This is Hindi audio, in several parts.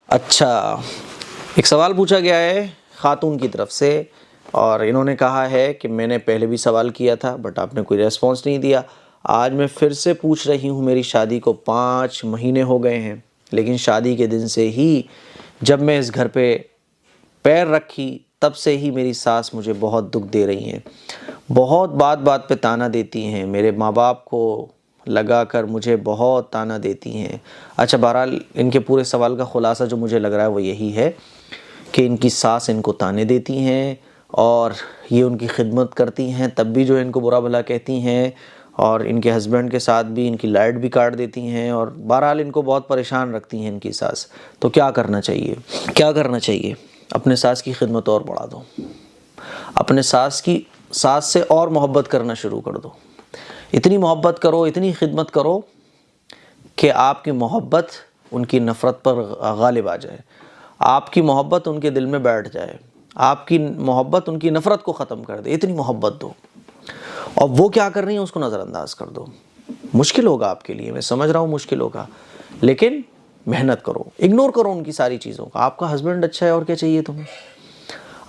अच्छा, एक सवाल पूछा गया है ख़ातून की तरफ से और इन्होंने कहा है कि मैंने पहले भी सवाल किया था बट आपने कोई रेस्पॉन्स नहीं दिया। आज मैं फिर से पूछ रही हूँ, मेरी शादी को 5 महीने हो गए हैं, लेकिन शादी के दिन से ही जब मैं इस घर पे पैर रखी तब से ही मेरी सास मुझे बहुत दुख दे रही हैं। बहुत बात बात पे ताना देती हैं, मेरे माँ बाप को लगा कर मुझे बहुत ताना देती हैं। अच्छा, बहरहाल इनके पूरे सवाल का ख़ुलासा जो मुझे लग रहा है वो यही है कि इनकी सास इनको ताने देती हैं और ये उनकी खिदमत करती हैं तब भी जो इनको बुरा भला कहती हैं, और इनके हस्बैंड के साथ भी इनकी लाइट भी काट देती हैं और बहरहाल इनको बहुत परेशान रखती हैं इनकी सास। तो क्या करना चाहिए? क्या करना चाहिए? अपने सास की खिदमत और बढ़ा दो, अपने सास से और मोहब्बत करना शुरू कर दो। इतनी मोहब्बत करो, इतनी खिदमत करो कि आपकी मोहब्बत उनकी नफ़रत पर गालिब आ जाए, आपकी मोहब्बत उनके दिल में बैठ जाए, आपकी मोहब्बत उनकी नफ़रत को ख़त्म कर दे। इतनी मोहब्बत दो और वो क्या कर रही है उसको नज़रअंदाज कर दो। मुश्किल होगा आपके लिए, मैं समझ रहा हूँ मुश्किल होगा, लेकिन मेहनत करो, इग्नोर करो उनकी सारी चीज़ों का। आपका हस्बैंड अच्छा है और क्या चाहिए तुम्हें?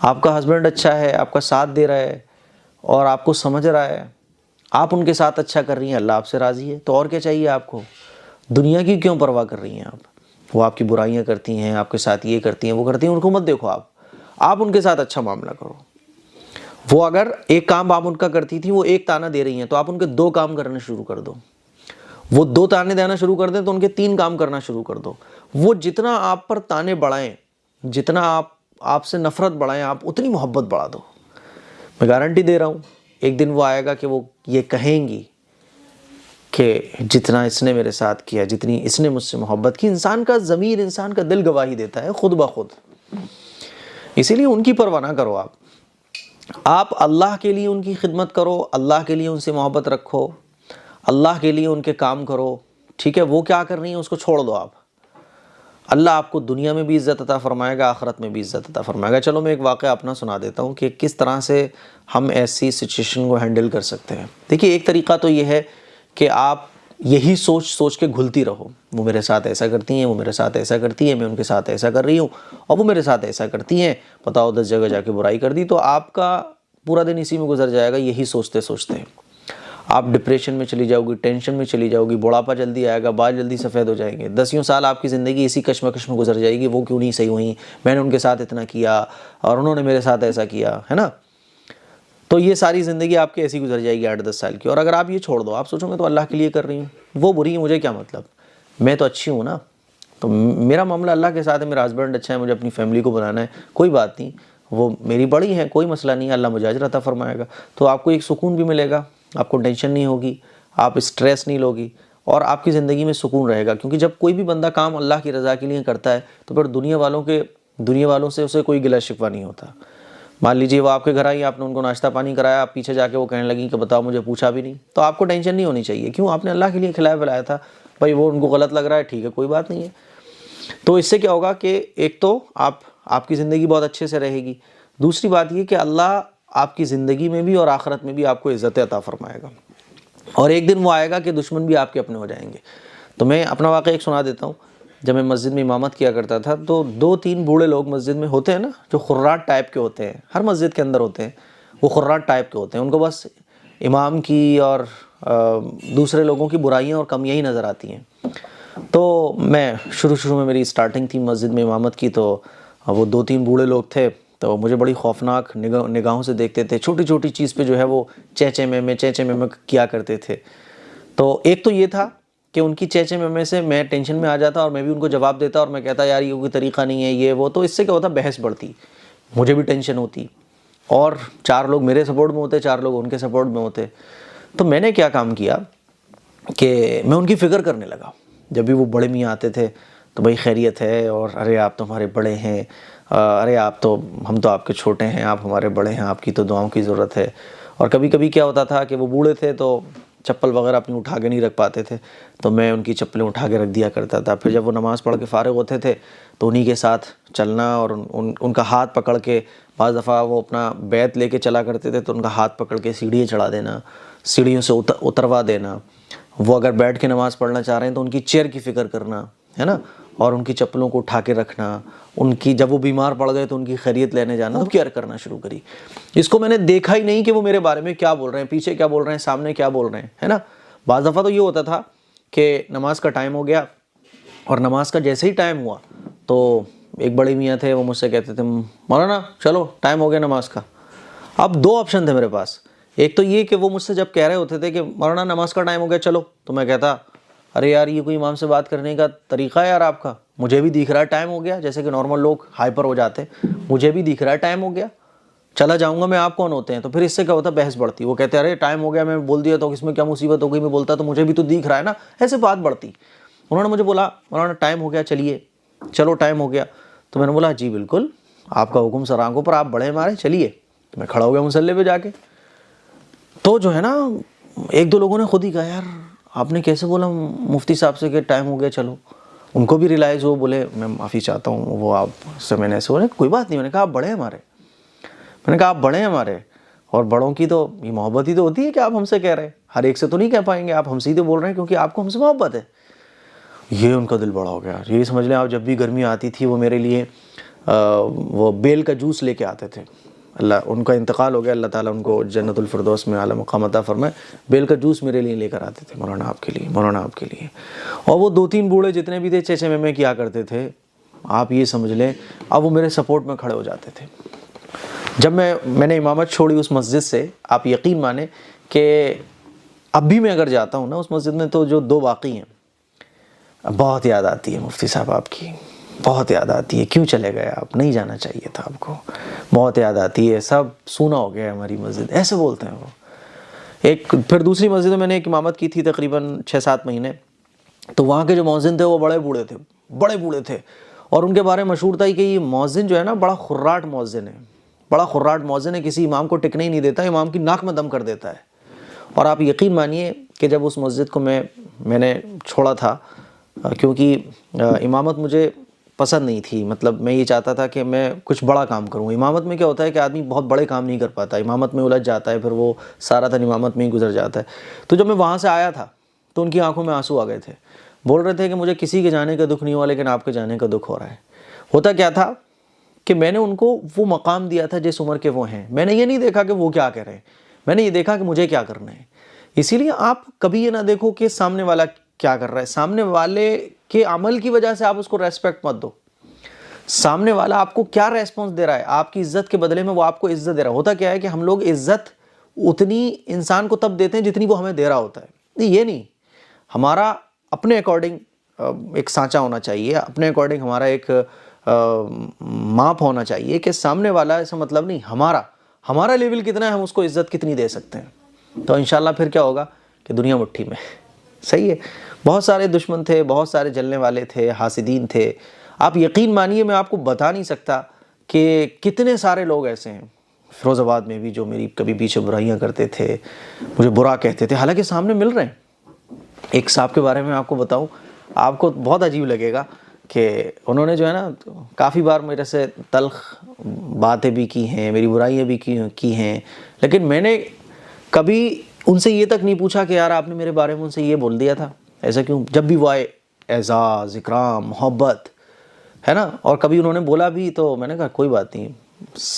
आपका हस्बैंड अच्छा है, आपका साथ दे रहा है और आपको समझ रहा है, आप उनके साथ अच्छा कर रही हैं, अल्लाह आपसे राज़ी है, तो और क्या चाहिए आपको? दुनिया की क्यों परवाह कर रही हैं आप? वो आपकी बुराइयां करती हैं, आपके साथ ये करती हैं, वो करती हैं, उनको मत देखो। आप उनके साथ अच्छा मामला करो। वो अगर एक काम आप उनका करती थी, वो एक ताना दे रही हैं, तो आप उनके 2 काम करने शुरू कर दो। वो 2 ताने देना शुरू कर दें तो उनके 3 काम करना शुरू कर दो। वो जितना आप पर ताने बढ़ाएं, जितना आपसे नफ़रत बढ़ाएं, आप उतनी मोहब्बत बढ़ा दो। मैं गारंटी दे रहा हूँ, एक दिन वो आएगा कि वो ये कहेंगी कि जितना इसने मेरे साथ किया, जितनी इसने मुझसे मोहब्बत की। इंसान का ज़मीर, इंसान का दिल गवाही देता है खुद ब खुद। इसीलिए उनकी परवाह ना करो। आप अल्लाह के लिए उनकी खिदमत करो, अल्लाह के लिए उनसे मोहब्बत रखो, अल्लाह के लिए उनके काम करो। ठीक है, वो क्या कर रही है उसको छोड़ दो आप। अल्लाह आपको दुनिया में भी इज़्ज़त अता फ़रमाएगा, आखिरत में भी इज़्ज़त अता फ़रमाएगा। चलो मैं एक वाक़या अपना सुना देता हूँ कि किस तरह से हम ऐसी सिचुएशन को हैंडल कर सकते हैं। देखिए, एक तरीक़ा तो ये है कि आप यही सोच सोच के घुलती रहो, वो मेरे साथ ऐसा करती हैं, वो मेरे साथ ऐसा करती हैं, मैं उनके साथ ऐसा कर रही हूँ और वो मेरे साथ ऐसा करती हैं, बताओ 10 जगह जाके बुराई कर दी। तो आपका पूरा दिन इसी में गुजर जाएगा, यही सोचते सोचते आप डिप्रेशन में चली जाओगी, टेंशन में चली जाओगी, बुढ़ापा जल्दी आएगा, बाल जल्दी सफ़ेद हो जाएंगे, 10 साल आपकी ज़िंदगी इसी कश्मकश में गुजर जाएगी। वो क्यों नहीं सही हुई, मैंने उनके साथ इतना किया और उन्होंने मेरे साथ ऐसा किया, है ना। तो ये सारी ज़िंदगी आपकी ऐसी गुजर जाएगी 8-10 साल की। और अगर आप ये छोड़ दो, आप सोचोगे तो अल्लाह के लिए कर रही हूँ, वो बुरी है, मुझे क्या मतलब, मैं तो अच्छी हूँ ना, तो मेरा मामला अल्लाह के साथ है, मेरा हस्बैंड अच्छा है, मुझे अपनी फैमिली को बनाना है, कोई बात नहीं, वो मेरी बड़ी है, कोई मसला नहीं है, अल्लाह मुझे अजर अता फरमाएगा। तो आपको एक सुकून भी मिलेगा, आपको टेंशन नहीं होगी, आप स्ट्रेस नहीं लोगी और आपकी ज़िंदगी में सुकून रहेगा। क्योंकि जब कोई भी बंदा काम अल्लाह की रज़ा के लिए करता है तो फिर दुनिया वालों से उसे कोई गिला शिकवा नहीं होता। मान लीजिए वो आपके घर आई, आपने उनको नाश्ता पानी कराया, आप पीछे जाके वो कहने लगी कि बताओ मुझे पूछा भी नहीं, तो आपको टेंशन नहीं होनी चाहिए। क्यों? आपने अल्लाह के लिए खिलाया पिलाया था। भाई वो उनको गलत लग रहा है, ठीक है, कोई बात नहीं है। तो इससे क्या होगा कि एक तो आपकी ज़िंदगी बहुत अच्छे से रहेगी, दूसरी बात ये कि अल्लाह आपकी ज़िंदगी में भी और आखिरत में भी आपको इज़्ज़त अता फरमाएगा। और एक दिन वो आएगा कि दुश्मन भी आपके अपने हो जाएंगे। तो मैं अपना वाक़या एक सुना देता हूँ। जब मैं मस्जिद में इमामत किया करता था तो 2-3 बूढ़े लोग मस्जिद में होते हैं ना, जो खुर्राट टाइप के होते हैं, हर मस्जिद के अंदर होते हैं, वो खुर्राट टाइप के होते हैं। उनको बस इमाम की और दूसरे लोगों की बुराइयाँ और कमियाँ ही नज़र आती हैं। तो मैं शुरू में मेरी स्टार्टिंग थी मस्जिद में इमामत की, तो वो 2-3 बूढ़े लोग थे, तो मुझे बड़ी खौफनाक निगाहों से देखते थे। छोटी छोटी चीज़ पे जो है वो चेचे में किया करते थे। तो एक तो ये था कि उनकी चेचे में से मैं टेंशन में आ जाता और मैं भी उनको जवाब देता और मैं कहता यार ये कोई तरीक़ा नहीं है, ये वो। तो इससे क्या होता, बहस बढ़ती, मुझे भी टेंशन होती और 4 लोग मेरे सपोर्ट में होते, 4 लोग उनके सपोर्ट में होते। तो मैंने क्या काम किया कि मैं उनकी फ़िक्र करने लगा। जब भी वो बड़े मियाँ आते थे तो भाई खैरियत है, और अरे आप तो हमारे बड़े हैं, अरे हम तो आपके छोटे हैं, आप हमारे बड़े हैं, आपकी तो दुआओं की ज़रूरत है। और कभी कभी क्या होता था कि वो बूढ़े थे तो चप्पल वगैरह अपनी उठा के नहीं रख पाते थे, तो मैं उनकी चप्पलें उठा के रख दिया करता था। फिर जब वो नमाज़ पढ़ के फ़ारिग होते थे तो उन्हीं के साथ चलना और उनका हाथ पकड़ के, बाज़ दफ़ा वो अपना बैत लेके चला करते थे तो उनका हाथ पकड़ के सीढ़ियाँ चढ़ा देना, सीढ़ियों से उतरवा देना। वो अगर बैठ के नमाज़ पढ़ना चाह रहे हैं तो उनकी चेयर की फ़िक्र करना, है ना। और उनकी चप्पलों को उठा के रखना, उनकी जब वो बीमार पड़ गए तो उनकी खैरियत लेने जाना, तो केयर करना शुरू करी। इसको मैंने देखा ही नहीं कि वो मेरे बारे में क्या बोल रहे हैं, पीछे क्या बोल रहे हैं, सामने क्या बोल रहे हैं, है ना। बाज़ दफ़ा तो ये होता था कि नमाज का टाइम हो गया और नमाज का जैसे ही टाइम हुआ तो एक बड़े मियाँ थे, वो मुझसे कहते थे मौलाना चलो टाइम हो गया नमाज का। अब दो ऑप्शन थे मेरे पास, एक तो ये कि वो मुझसे जब कह रहे होते थे कि मौलाना नमाज का टाइम हो गया चलो, तो मैं कहता अरे यार ये कोई इमाम से बात करने का तरीका है यार आपका, मुझे भी दिख रहा है टाइम हो गया, जैसे कि नॉर्मल लोग हाइपर हो जाते हैं, मुझे भी दिख रहा है टाइम हो गया, चला जाऊंगा मैं, आप कौन होते हैं। तो फिर इससे क्या होता, बहस बढ़ती। वो कहते अरे टाइम हो गया, मैं बोल दिया तो इसमें क्या मुसीबत हो गई, मैं बोलता तो मुझे भी तो दिख रहा है ना, ऐसे बात बढ़ती। उन्होंने मुझे बोला मौलाना टाइम हो गया चलिए, चलो टाइम हो गया। तो मैंने बोला जी बिल्कुल, आपका हुक्म सर आंखों पर, आप बड़े हमारे, चलिए। तो मैं खड़ा हो गया मुसल्ले पे जाके। तो जो है ना, एक दो लोगों ने खुद ही कहा यार आपने कैसे बोला मुफ्ती साहब से कि टाइम हो गया चलो। उनको भी रियलाइज़ हो, बोले मैं माफ़ी चाहता हूँ वो आपसे मैंने ऐसे बोले, कोई बात नहीं। मैंने कहा आप बड़े हैं हमारे, मैंने कहा आप बड़े हैं हमारे, और बड़ों की तो ये मोहब्बत ही तो होती है कि आप हमसे कह रहे हैं, हर एक से तो नहीं कह पाएंगे, आप हमसे ही तो बोल रहे हैं क्योंकि आपको हमसे मोहब्बत है। ये उनका दिल बड़ा हो गया। ये समझ लें आप, जब भी गर्मी आती थी वो मेरे लिए वो बेल का जूस लेके आते थे। अल्लाह, उनका इंतकाल हो गया, अल्लाह ताला उनको जन्नतुल फिरदौस में आला मक़ाम अता फरमाए। बेल का जूस मेरे लिए लेकर आते थे, मौलाना आपके लिए, मौलाना आपके लिए। और वो दो तीन बूढ़े जितने भी थे चेचे में किया करते थे, आप ये समझ लें अब वो मेरे सपोर्ट में खड़े हो जाते थे। जब मैंने इमामत छोड़ी उस मस्जिद से, आप यकीन माने कि अब भी मैं अगर जाता हूँ ना उस मस्जिद में, तो जो दो वाक़ई हैं, बहुत याद आती है मुफ्ती साहब आपकी, बहुत याद आती है, क्यों चले गए आप, नहीं जाना चाहिए था आपको, बहुत याद आती है, सब सूना हो गया है हमारी मस्जिद, ऐसे बोलते हैं वो। एक फिर दूसरी मस्जिद में मैंने एक इमामत की थी तकरीबन 6-7 महीने, तो वहाँ के जो मौज़िन थे वो बड़े बूढ़े थे, बड़े बूढ़े थे, और उनके बारे में मशहूर था कि ये मौज़िन जो है ना बड़ा खुर्राट मौज़िन है, बड़ा खुर्राट मौज़िन है, किसी इमाम को टिकने ही नहीं देता, इमाम की नाक में दम कर देता है। और आप यकीन मानिए कि जब उस मस्जिद को मैंने छोड़ा था, क्योंकि इमामत मुझे पसंद नहीं थी, मतलब मैं ये चाहता था कि मैं कुछ बड़ा काम करूं। इमामत में क्या होता है कि आदमी बहुत बड़े काम नहीं कर पाता, इमामत में उलझ जाता है, फिर वो सारा दिन इमामत में ही गुजर जाता है। तो जब मैं वहाँ से आया था तो उनकी आंखों में आंसू आ गए थे, बोल रहे थे कि मुझे किसी के जाने का दुख नहीं हुआ, लेकिन आपके जाने का दुख हो रहा है। होता क्या था कि मैंने उनको वो मकाम दिया था जिस उम्र के वो हैं, मैंने ये नहीं देखा कि वो क्या कह रहे हैं, मैंने ये देखा कि मुझे क्या करना है। इसीलिए आप कभी ये ना देखो कि सामने वाला क्या कर रहा है, सामने वाले के अमल की वजह से आप उसको रेस्पेक्ट मत दो। सामने वाला आपको क्या रेस्पॉन्स दे रहा है, आपकी इज्जत के बदले में वो आपको इज्जत दे रहा है। होता क्या है कि हम लोग इज्जत उतनी इंसान को तब देते हैं जितनी वो हमें दे रहा होता है। ये नहीं, हमारा अपने अकॉर्डिंग एक सांचा होना चाहिए, अपने अकॉर्डिंग हमारा एक माप होना चाहिए कि सामने वाला ऐसा मतलब नहीं, हमारा लेवल कितना है, हम उसको इज्जत कितनी दे सकते हैं। तो इंशाल्लाह फिर क्या होगा कि दुनिया मुट्ठी में। सही है। बहुत सारे दुश्मन थे, बहुत सारे जलने वाले थे, हासिदीन थे। आप यकीन मानिए मैं आपको बता नहीं सकता कि कितने सारे लोग ऐसे हैं फिरोज़ाबाद में भी जो मेरी कभी पीछे बुराइयां करते थे, मुझे बुरा कहते थे, हालांकि सामने मिल रहे हैं। एक साहब के बारे में आपको बताऊं, आपको बहुत अजीब लगेगा कि उन्होंने जो है ना काफ़ी बार मेरे से तल्ख बातें भी की हैं, मेरी बुराइयां भी की हैं, लेकिन मैंने कभी उनसे ये तक नहीं पूछा कि यार आपने मेरे बारे में उनसे ये बोल दिया था, ऐसा क्यों। जब भी वो आए एजाज़, इकराम, मोहब्बत, है ना। और कभी उन्होंने बोला भी तो मैंने कहा कोई बात नहीं,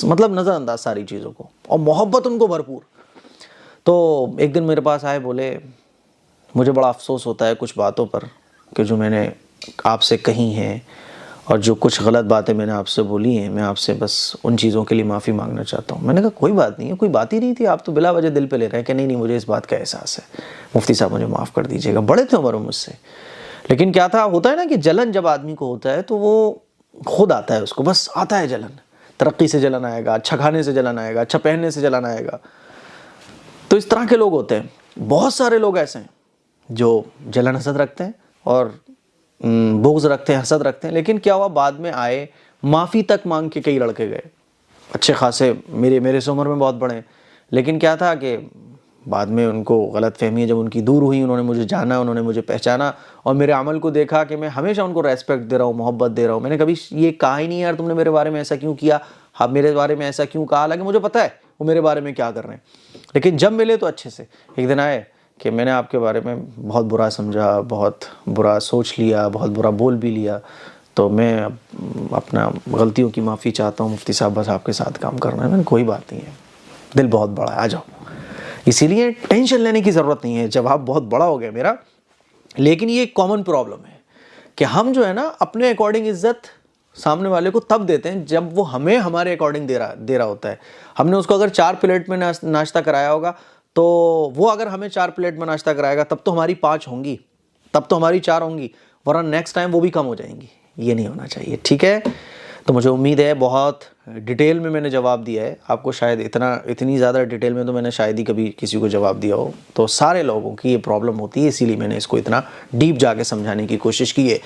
मतलब नज़रअंदाज सारी चीज़ों को, और मोहब्बत उनको भरपूर। तो एक दिन मेरे पास आए, बोले मुझे बड़ा अफसोस होता है कुछ बातों पर कि जो मैंने आपसे कही हैं, और जो कुछ गलत बातें मैंने आपसे बोली हैं, मैं आपसे बस उन चीज़ों के लिए माफ़ी मांगना चाहता हूँ। मैंने कहा कोई बात नहीं है, कोई बात ही नहीं थी, आप तो बिला वजह दिल पे ले रहे हैं कि नहीं मुझे इस बात का एहसास है, मुफ्ती साहब मुझे माफ़ कर दीजिएगा। बड़े थे उम्र मुझसे, लेकिन क्या था, होता है ना कि जलन जब आदमी को होता है तो वो खुद आता है, उसको बस आता है जलन, तरक्की से जलन आएगा, अच्छा खाने से जलन आएगा, अच्छा पहनने से जलन आएगा। तो इस तरह के लोग होते हैं, बहुत सारे लोग ऐसे हैं जो जलन हसद रखते हैं और बुग़्ज़ रखते हैं, हसद रखते हैं। लेकिन क्या हुआ, बाद में आए, माफ़ी तक मांग के कई लड़के गए, अच्छे खासे मेरे से उम्र में बहुत बड़े, लेकिन क्या था कि बाद में उनको गलत फहमी जब उनकी दूर हुई, उन्होंने मुझे जाना, उन्होंने मुझे पहचाना और मेरे अमल को देखा कि मैं हमेशा उनको रेस्पेक्ट दे रहा हूँ, मोहब्बत दे रहा हूँ। मैंने कभी ये कहा ही नहीं यार तुमने मेरे बारे में ऐसा क्यों किया, आप मेरे बारे में ऐसा क्यों कहा, हालांकि मुझे पता है वो मेरे बारे में क्या कर रहे हैं। लेकिन जब मिले तो अच्छे से, एक दिन आए कि मैंने आपके बारे में बहुत बुरा समझा, बहुत बुरा सोच लिया, बहुत बुरा बोल भी लिया, तो मैं अपना गलतियों की माफ़ी चाहता हूँ मुफ्ती साहब, बस आपके साथ काम करना है। मैंने कोई बात नहीं है, दिल बहुत बड़ा है, आ जाओ। इसीलिए टेंशन लेने की ज़रूरत नहीं है, जवाब बहुत बड़ा हो गया मेरा। लेकिन ये एक कॉमन प्रॉब्लम है कि हम जो है ना अपने अकॉर्डिंग इज़्ज़त सामने वाले को तब देते हैं जब वो हमें हमारे अकॉर्डिंग दे रहा होता है। हमने उसको अगर 4 प्लेट में नाश्ता कराया होगा, तो वो अगर हमें 4 प्लेट में नाश्ता कराएगा तब तो हमारी 5 होंगी, तब तो हमारी 4 होंगी, वरना नेक्स्ट टाइम वो भी कम हो जाएंगी। ये नहीं होना चाहिए, ठीक है। तो मुझे उम्मीद है बहुत डिटेल में मैंने जवाब दिया है आपको, शायद इतनी ज़्यादा डिटेल में तो मैंने शायद ही कभी किसी को जवाब दिया हो। तो सारे लोगों की ये प्रॉब्लम होती है, इसीलिए मैंने इसको इतना डीप जाके समझाने की कोशिश की है।